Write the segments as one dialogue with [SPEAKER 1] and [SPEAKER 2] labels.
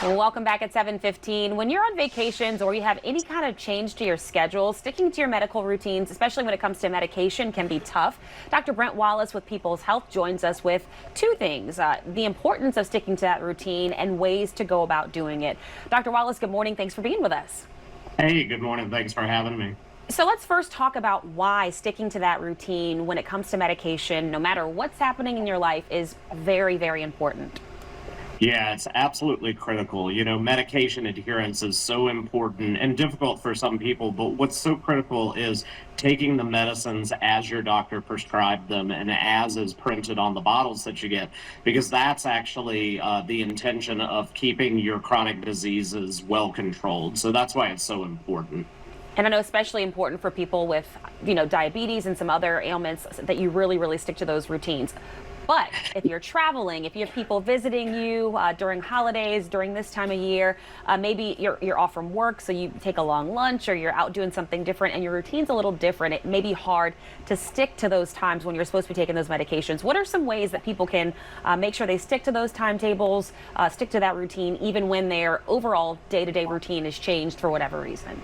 [SPEAKER 1] Well, welcome back at 7:15. When you're on vacations or you have any kind of change to your schedule, sticking to your medical routines, especially when it comes to medication, can be tough. Dr. Brent Wallis with People's Health joins us with two things, the importance of sticking to that routine and ways to go about doing it. Dr. Wallis, good morning. Thanks for being with us.
[SPEAKER 2] Hey, good morning. Thanks for having me.
[SPEAKER 1] So let's first talk about why sticking to that routine when it comes to medication, no matter what's happening in your life, is very, very important.
[SPEAKER 2] Yeah, it's absolutely critical. Medication adherence is so important and difficult for some people, but what's so critical is taking the medicines as your doctor prescribed them and as is printed on the bottles that you get, because that's actually the intention of keeping your chronic diseases well controlled. So that's why it's so important.
[SPEAKER 1] And I know especially important for people with, diabetes and some other ailments that you really, really stick to those routines. But if you're traveling, if you have people visiting you during holidays, during this time of year, maybe you're off from work, so you take a long lunch or you're out doing something different and your routine's a little different, it may be hard to stick to those times when you're supposed to be taking those medications. What are some ways that people can make sure they stick to those timetables, stick to that routine, even when their overall day-to-day routine is changed for whatever reason?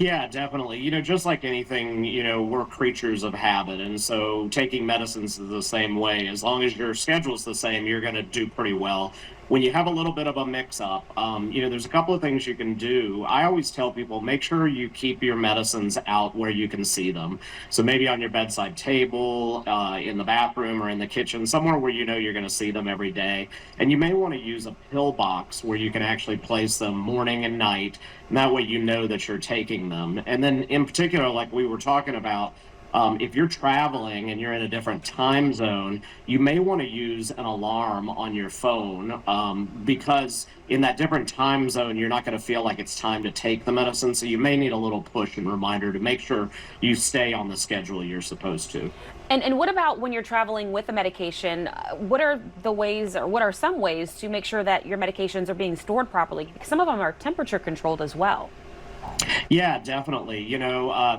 [SPEAKER 2] Yeah, definitely. Just like anything, we're creatures of habit. And so taking medicines is the same way. As long as your schedule's the same, you're going to do pretty well. When you have a little bit of a mix up, there's a couple of things you can do. I always tell people, make sure you keep your medicines out where you can see them. So maybe on your bedside table, in the bathroom or in the kitchen, somewhere where you're going to see them every day. And you may want to use a pill box where you can actually place them morning and night. And that way you know that you're taking them. And then in particular, like we were talking about, if you're traveling and you're in a different time zone, you may want to use an alarm on your phone because in that different time zone, you're not going to feel like it's time to take the medicine. So you may need a little push and reminder to make sure you stay on the schedule you're supposed to.
[SPEAKER 1] And what about when you're traveling with the medication? What are the ways, or what are some ways to make sure that your medications are being stored properly? Because some of them are temperature controlled as well.
[SPEAKER 2] Yeah, definitely.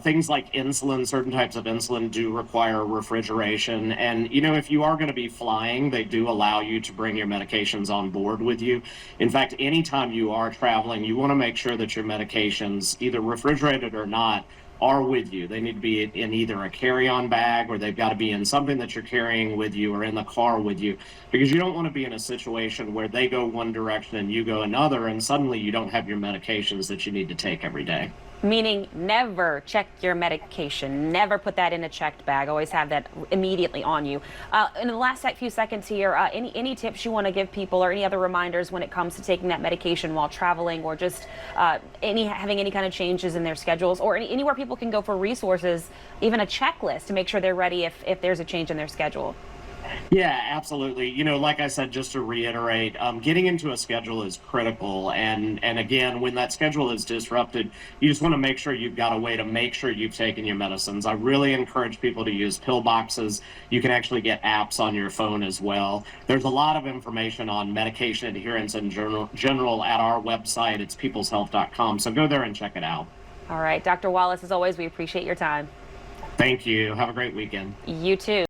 [SPEAKER 2] Things like insulin, certain types of insulin do require refrigeration. And, if you are going to be flying, they do allow you to bring your medications on board with you. In fact, anytime you are traveling, you want to make sure that your medications, either refrigerated or not, are with you. They need to be in either a carry-on bag or they've got to be in something that you're carrying with you or in the car with you, because you don't want to be in a situation where they go one direction and you go another and suddenly you don't have your medications that you need to take every day.
[SPEAKER 1] Meaning never check your medication, never put that in a checked bag, always have that immediately on you. In the last few seconds here, any tips you want to give people or any other reminders when it comes to taking that medication while traveling, or just having any kind of changes in their schedules, or anywhere people can go for resources, even a checklist to make sure they're ready if there's a change in their schedule?
[SPEAKER 2] Yeah, absolutely. Like I said, just to reiterate, getting into a schedule is critical. And again, when that schedule is disrupted, you just want to make sure you've got a way to make sure you've taken your medicines. I really encourage people to use pill boxes. You can actually get apps on your phone as well. There's a lot of information on medication adherence in general at our website. It's peopleshealth.com. So go there and check it out.
[SPEAKER 1] All right, Dr. Wallis, as always, we appreciate your time.
[SPEAKER 2] Thank you. Have a great weekend.
[SPEAKER 1] You too.